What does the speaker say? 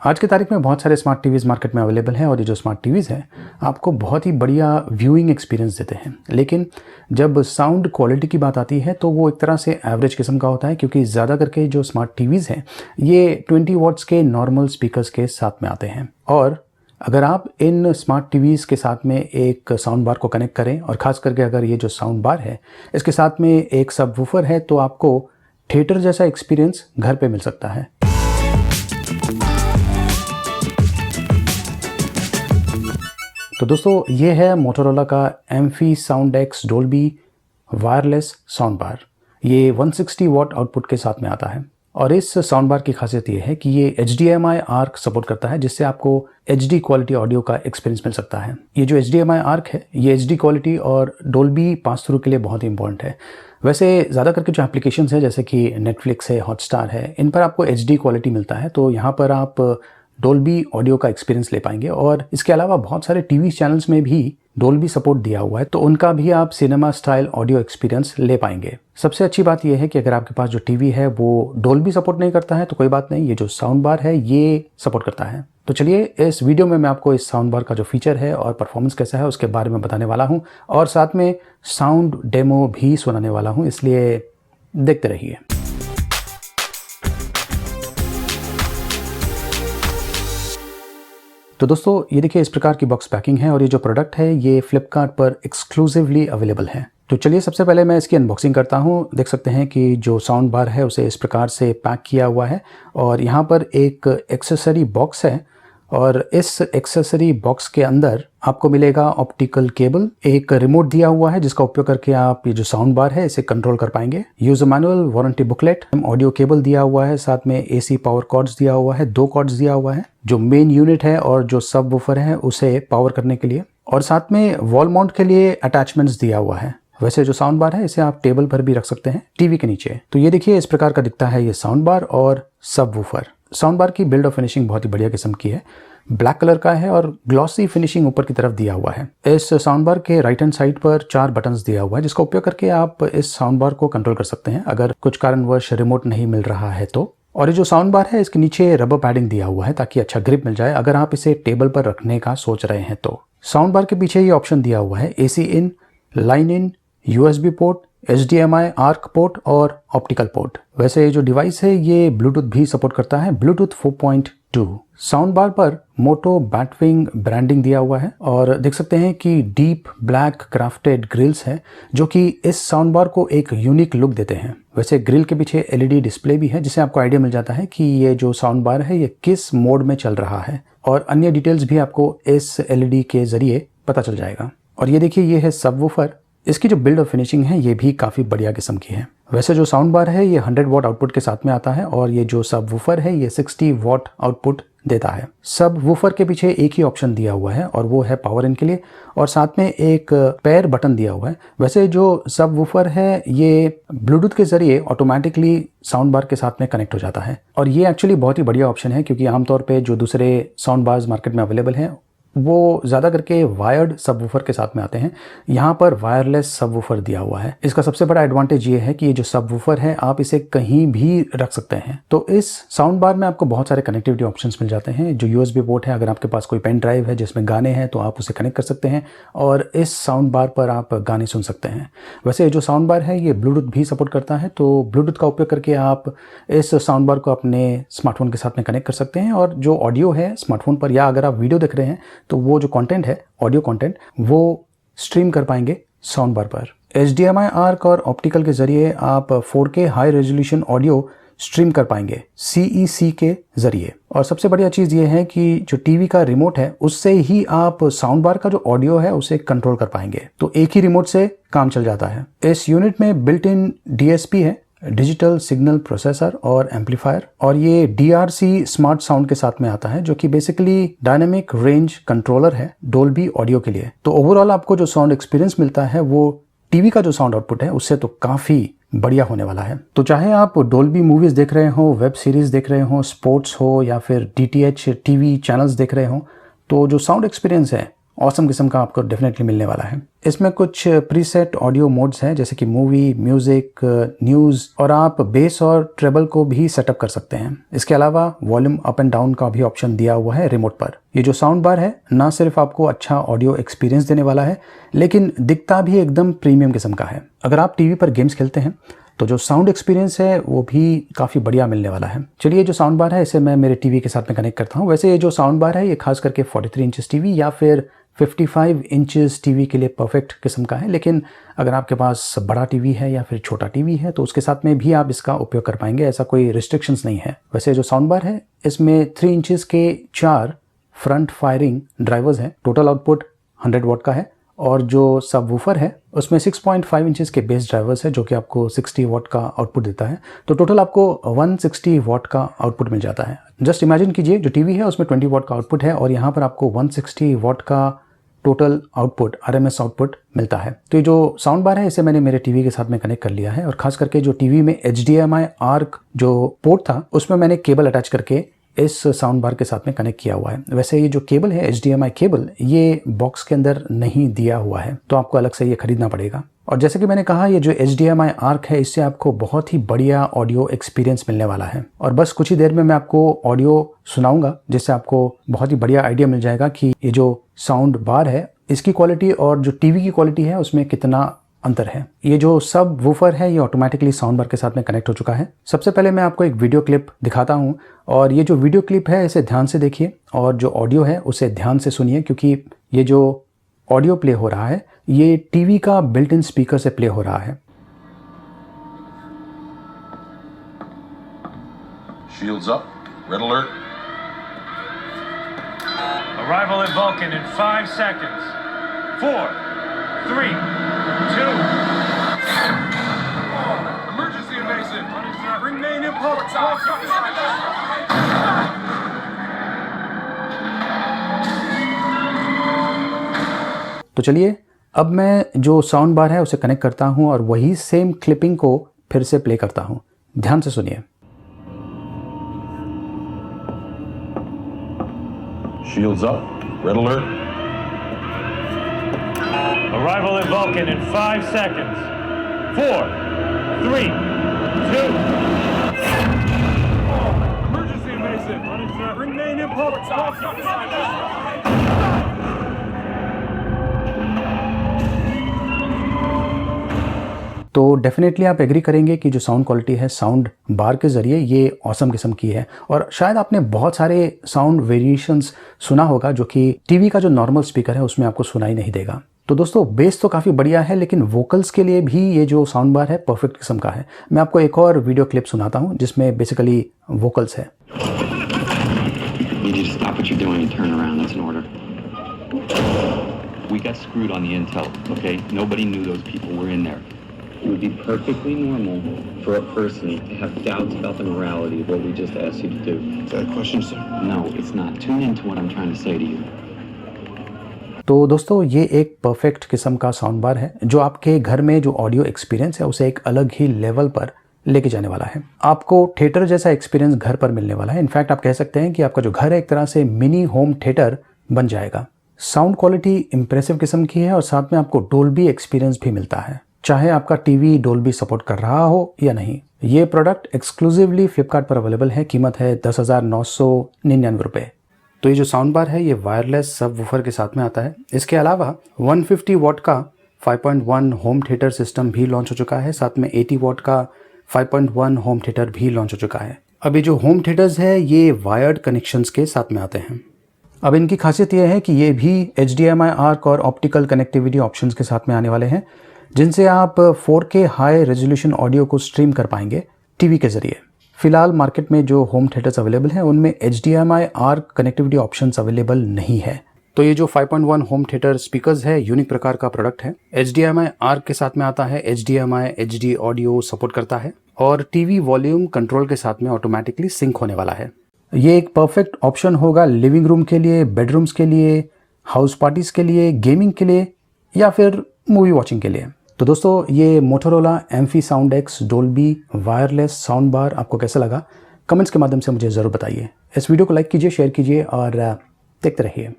आज की तारीख में बहुत सारे स्मार्ट टीवीज़ मार्केट में अवेलेबल हैं और ये जो स्मार्ट टीवीज़ हैं आपको बहुत ही बढ़िया व्यूइंग एक्सपीरियंस देते हैं। लेकिन जब साउंड क्वालिटी की बात आती है तो वो एक तरह से एवरेज किस्म का होता है, क्योंकि ज़्यादा करके जो स्मार्ट टीवीज़ हैं ये 20 वॉट्स के नॉर्मल स्पीकर्स के साथ में आते हैं। और अगर आप इन स्मार्ट टीवीज़ के साथ में एक साउंड बार को कनेक्ट करें और ख़ास करके अगर ये जो साउंड बार है इसके साथ में एक सब वूफर है तो आपको थिएटर जैसा एक्सपीरियंस घर पे मिल सकता है। तो दोस्तों ये है मोटोरोला का amphi sound x Dolby wireless sound bar. ये 160 वॉट आउटपुट के साथ में आता है और इस साउंड बार की खासियत ये है कि ये HDMI आर्क सपोर्ट करता है, जिससे आपको HD क्वालिटी ऑडियो का एक्सपीरियंस मिल सकता है। ये जो HDMI आर्क है ये HD क्वालिटी और डोल्बी पास थ्रू के लिए बहुत ही इंपॉर्टेंट है। वैसे ज़्यादा करके जो एप्लीकेशंस है जैसे कि नेटफ्लिक्स है, हॉटस्टार है, इन पर आपको HD क्वालिटी मिलता है, तो यहाँ पर आप डोल्बी ऑडियो का एक्सपीरियंस ले पाएंगे। और इसके अलावा बहुत सारे टीवी चैनल्स में भी डोल्बी सपोर्ट दिया हुआ है, तो उनका भी आप सिनेमा स्टाइल ऑडियो एक्सपीरियंस ले पाएंगे। सबसे अच्छी बात यह है कि अगर आपके पास जो टीवी है वो डोल्बी सपोर्ट नहीं करता है तो कोई बात नहीं, ये जो साउंड बार है ये सपोर्ट करता है। तो चलिए इस वीडियो में मैं आपको इस साउंड बार का जो फीचर है और परफॉर्मेंस कैसा है उसके बारे में बताने वाला हूँ और साथ में साउंड डेमो भी सुनाने वाला हूँ, इसलिए देखते रहिए। तो दोस्तों ये देखिए इस प्रकार की बॉक्स पैकिंग है और ये जो प्रोडक्ट है ये फ्लिपकार्ट पर एक्सक्लूसिवली अवेलेबल है। तो चलिए सबसे पहले मैं इसकी अनबॉक्सिंग करता हूँ। देख सकते हैं कि जो साउंड बार है उसे इस प्रकार से पैक किया हुआ है और यहाँ पर एक एक्सेसरी बॉक्स है और इस एक्सेसरी बॉक्स के अंदर आपको मिलेगा ऑप्टिकल केबल, एक रिमोट दिया हुआ है जिसका उपयोग करके आप ये जो साउंड बार है इसे कंट्रोल कर पाएंगे, user manual, warranty booklet, audio cable दिया हुआ है, साथ में AC पावर कॉर्ड्स दिया हुआ है, 2 कॉर्ड्स दिया हुआ है, जो मेन यूनिट है और जो सब वूफर है उसे पावर करने के लिए, और साथ में वॉल माउंट के लिए अटैचमेंट्स दिया हुआ है। वैसे जो साउंड बार है इसे आप टेबल पर भी रख सकते हैं टीवी के नीचे। तो ये देखिए इस प्रकार का दिखता है ये साउंड बार और सब वूफर। साउंड बार की बिल्ड और फिनिशिंग बहुत ही बढ़िया किस्म की है, ब्लैक कलर का है और ग्लॉसी फिनिशिंग ऊपर की तरफ दिया हुआ है। इस साउंड बार के राइट हैंड साइड पर 4 बटन्स दिया हुआ है जिसका उपयोग करके आप इस साउंड बार को कंट्रोल कर सकते हैं अगर कुछ कारणवश रिमोट नहीं मिल रहा है तो। और ये जो साउंड बार है इसके नीचे रबर पैडिंग दिया हुआ है ताकि अच्छा ग्रिप मिल जाए अगर आप इसे टेबल पर रखने का सोच रहे हैं तो। साउंड बार के पीछे ये ऑप्शन दिया हुआ है AC in, line in, USB port, HDMI arc port और ऑप्टिकल पोर्ट। वैसे जो डिवाइस है ये ब्लूटूथ भी सपोर्ट करता है, ब्लूटूथ 4.2। साउंड बार पर मोटो बैटविंग ब्रांडिंग दिया हुआ है और देख सकते हैं कि डीप ब्लैक क्राफ्टेड ग्रिल्स है जो कि इस साउंड बार को एक यूनिक लुक देते हैं। वैसे ग्रिल के पीछे LED डिस्प्ले भी है जिससे आपको आइडिया मिल जाता है कि ये जो साउंड बार है ये किस मोड में चल रहा है और अन्य डिटेल्स भी आपको इस LED के जरिए पता चल जाएगा। और ये देखिए ये है सब वूफर, इसकी जो बिल्ड और फिनिशिंग है ये भी काफ़ी बढ़िया किस्म की है। वैसे जो साउंड बार है ये 100 वॉट आउटपुट के साथ में आता है और ये जो सब वूफर है ये 60 वॉट आउटपुट देता है। सब वूफर के पीछे एक ही ऑप्शन दिया हुआ है और वो है पावर इन के लिए और साथ में एक पेयर बटन दिया हुआ है। वैसे जो सब वूफर है ये ब्लूटूथ के जरिए ऑटोमेटिकली साउंड बार के साथ में कनेक्ट हो जाता है और ये एक्चुअली बहुत ही बढ़िया ऑप्शन है, क्योंकि आमतौर पर जो दूसरे साउंड बार्स मार्केट में अवेलेबल हैं वो ज़्यादा करके वायर्ड सबवूफर के साथ में आते हैं। यहाँ पर वायरलेस सबवूफर दिया हुआ है। इसका सबसे बड़ा एडवांटेज ये है कि ये जो सबवूफर है आप इसे कहीं भी रख सकते हैं। तो इस साउंड बार में आपको बहुत सारे कनेक्टिविटी ऑप्शंस मिल जाते हैं। जो USB पोर्ट है, अगर आपके पास कोई पेन ड्राइव है जिसमें गाने हैं तो आप उसे कनेक्ट कर सकते हैं और इस साउंड बार पर आप गाने सुन सकते हैं। वैसे जो साउंड बार है ये ब्लूटूथ भी सपोर्ट करता है, तो ब्लूटूथ का उपयोग करके आप इस साउंड बार को अपने स्मार्टफोन के साथ में कनेक्ट कर सकते हैं और जो ऑडियो है स्मार्टफोन पर या अगर आप वीडियो देख रहे हैं तो वो जो कंटेंट है, ऑडियो कंटेंट, वो स्ट्रीम कर पाएंगे साउंड बार पर। HDMI आर्क और ऑप्टिकल के जरिए आप 4K high resolution audio stream कर पाएंगे CEC के जरिए। और सबसे बढ़िया चीज़ ये है कि जो टीवी का रिमोट है उससे ही आप साउंड बार का जो ऑडियो है उसे कंट्रोल कर पाएंगे, तो एक ही रिमोट से काम चल जाता है। इस यूनिट में बिल्ट इन DSP है, डिजिटल सिग्नल प्रोसेसर और एम्पलीफायर, और ये DRC स्मार्ट साउंड के साथ में आता है जो कि बेसिकली डायनेमिक रेंज कंट्रोलर है डोल्बी ऑडियो के लिए। तो ओवरऑल आपको जो साउंड एक्सपीरियंस मिलता है वो टीवी का जो साउंड आउटपुट है उससे तो काफ़ी बढ़िया होने वाला है। तो चाहे आप डोल्बी मूवीज़ देख रहे हो, वेब सीरीज़ देख रहे हो, स्पोर्ट्स हो या फिर DTH टीवी चैनल्स देख रहे हो, तो जो साउंड एक्सपीरियंस है ऑसम किस्म का आपको डेफिनेटली मिलने वाला है। इसमें कुछ प्रीसेट ऑडियो मोड्स हैं जैसे कि मूवी, म्यूजिक, न्यूज़, और आप बेस और ट्रेबल को भी सेटअप कर सकते हैं। इसके अलावा वॉल्यूम अप एंड डाउन का भी ऑप्शन दिया हुआ है रिमोट पर। ये जो साउंड बार है ना सिर्फ आपको अच्छा ऑडियो एक्सपीरियंस देने वाला है, लेकिन दिखता भी एकदम प्रीमियम किस्म का है। अगर आप टीवी पर गेम्स खेलते हैं तो जो साउंड एक्सपीरियंस है वो भी काफ़ी बढ़िया मिलने वाला है। चलिए, जो साउंड बार है इसे मैं मेरे टीवी के साथ में कनेक्ट करता हूँ। वैसे ये जो साउंड बार है ये खास करके 43 इंचेस टीवी या फिर 55 इंचेस टीवी के लिए परफेक्ट किस्म का है, लेकिन अगर आपके पास बड़ा टीवी है या फिर छोटा टीवी है तो उसके साथ में भी आप इसका उपयोग कर पाएंगे, ऐसा कोई रिस्ट्रिक्शंस नहीं है। वैसे जो साउंड बार है इसमें 3 इंचेस के 4 फ्रंट फायरिंग ड्राइवर्स हैं। टोटल आउटपुट 100 वॉट का है, और जो सब वूफर है उसमें 6.5 इंचेस के बेस ड्राइवर्स है जो कि आपको 60 वॉट का आउटपुट देता है। तो टोटल आपको 160 वॉट का आउटपुट मिल जाता है। जस्ट इमेजिन कीजिए, जो टीवी है उसमें 20 वॉट का आउटपुट है और यहाँ पर आपको 160 वॉट का टोटल आउटपुट, RMS आउटपुट मिलता है। तो ये जो साउंड बार है इसे मैंने मेरे टीवी के साथ में कनेक्ट कर लिया है, और खास करके जो टीवी में HDMI आर्क जो पोर्ट था उसमें मैंने केबल अटैच करके इस साउंड बार के साथ में कनेक्ट किया हुआ है। वैसे ये जो केबल है HDMI केबल, ये बॉक्स के अंदर नहीं दिया हुआ है, तो आपको अलग से ये खरीदना पड़ेगा। और जैसे कि मैंने कहा, ये जो HDMI आर्क है इससे आपको बहुत ही बढ़िया ऑडियो एक्सपीरियंस मिलने वाला है। और बस कुछ ही देर में मैं आपको ऑडियो सुनाऊंगा जिससे आपको बहुत ही बढ़िया आइडिया मिल जाएगा कि ये जो साउंड बार है इसकी क्वालिटी और जो टीवी की क्वालिटी है उसमें कितना अंतर है। ये जो सब वूफर है ये ऑटोमेटिकली साउंड बार के साथ में कनेक्ट हो चुका है। सबसे पहले मैं आपको एक वीडियो क्लिप दिखाता हूं, और ये जो वीडियो क्लिप है इसे ध्यान से देखिए और जो ऑडियो है उसे ध्यान से सुनिए, क्योंकि ये जो ऑडियो प्ले हो रहा है ये टीवी का बिल्ट इन स्पीकर से प्ले हो रहा है। Shields up. Red alert. Arrival at Vulcan in 5 seconds. 4, 3, 2. Emergency invasive. Remain in port. तो चलिए, अब मैं जो साउंड बार है उसे कनेक्ट करता हूं और वही सेम क्लिपिंग को फिर से प्ले करता हूं। ध्यान से सुनिए। Shields up. Red alert. Arrival at Vulcan in 5 seconds. 4, 3, 2. Emergency invasive. Remain in port. तो डेफिनेटली आप एग्री करेंगे कि जो साउंड क्वालिटी है साउंड बार के ज़रिए ये ऑसम किस्म की है। और शायद आपने बहुत सारे साउंड वेरिएशंस सुना होगा जो कि टीवी का जो नॉर्मल स्पीकर है उसमें आपको सुनाई नहीं देगा। तो दोस्तों, बेस तो काफ़ी बढ़िया है, लेकिन वोकल्स के लिए भी ये जो साउंड बार है परफेक्ट किस्म का है। मैं आपको एक और वीडियो क्लिप सुनाता हूँ जिसमें बेसिकली वोकल्स है। We got screwed on the intel, okay? Nobody knew those people were in there. It would be perfectly normal for a person to have doubts about the morality of what we just asked you to do. Is that a question, sir? No, it's not. Tune into what I'm trying to say to you. तो दोस्तों, ये एक perfect किस्म का sound bar है जो आपके घर में जो ऑडियो एक्सपीरियंस है उसे एक अलग ही लेवल पर लेके जाने वाला है। आपको थिएटर जैसा एक्सपीरियंस घर पर मिलने वाला है। इनफैक्ट आप कह सकते हैं कि आपका जो घर है एक तरह से मिनी होम थिएटर बन जाएगा। साउंड क्वालिटी इंप्रेसिव किस्म की है और साथ में आपको डोल्बी एक्सपीरियंस भी मिलता है, चाहे आपका टीवी डोल्बी सपोर्ट कर रहा हो या नहीं। ये प्रोडक्ट एक्सक्लूसिवली फ्लिपकार्ट पर अवेलेबल है। कीमत है 10,999 रुपये। तो ये जो साउंड बार है ये वायरलेस सब वूफर के साथ में आता है। इसके अलावा 150 वॉट का 5.1 होम थिएटर सिस्टम भी लॉन्च हो चुका है। साथ में 80 वॉट का 5.1 होम थिएटर भी लॉन्च हो चुका है। अब ये जो होम थिएटर्स है ये वायर्ड कनेक्शंस के साथ में आते हैं। अब इनकी खासियत यह है कि ये भी HDMI आर्क और ऑप्टिकल कनेक्टिविटी ऑप्शंस के साथ में आने वाले हैं, जिनसे आप 4K हाई रेजोल्यूशन ऑडियो को स्ट्रीम कर पाएंगे टीवी के जरिए। फिलहाल मार्केट में जो होम थिएटर्स अवेलेबल हैं उनमें HDMI arc connectivity options available नहीं है। तो ये जो 5.1 होम थिएटर स्पीकर्स है यूनिक प्रकार का प्रोडक्ट है। HDMI आर्क के साथ में आता है, HDMI HD ऑडियो सपोर्ट करता है और टीवी वॉल्यूम कंट्रोल के साथ में ऑटोमेटिकली सिंक होने वाला है। ये एक परफेक्ट ऑप्शन होगा लिविंग रूम के लिए, बेडरूम्स के लिए, हाउस पार्टीज के लिए, गेमिंग के लिए या फिर मूवी वॉचिंग के लिए। तो दोस्तों, ये Motorola amphi sound x Dolby wireless sound bar आपको कैसा लगा कमेंट्स के माध्यम से मुझे ज़रूर बताइए। इस वीडियो को लाइक कीजिए, शेयर कीजिए और देखते रहिए।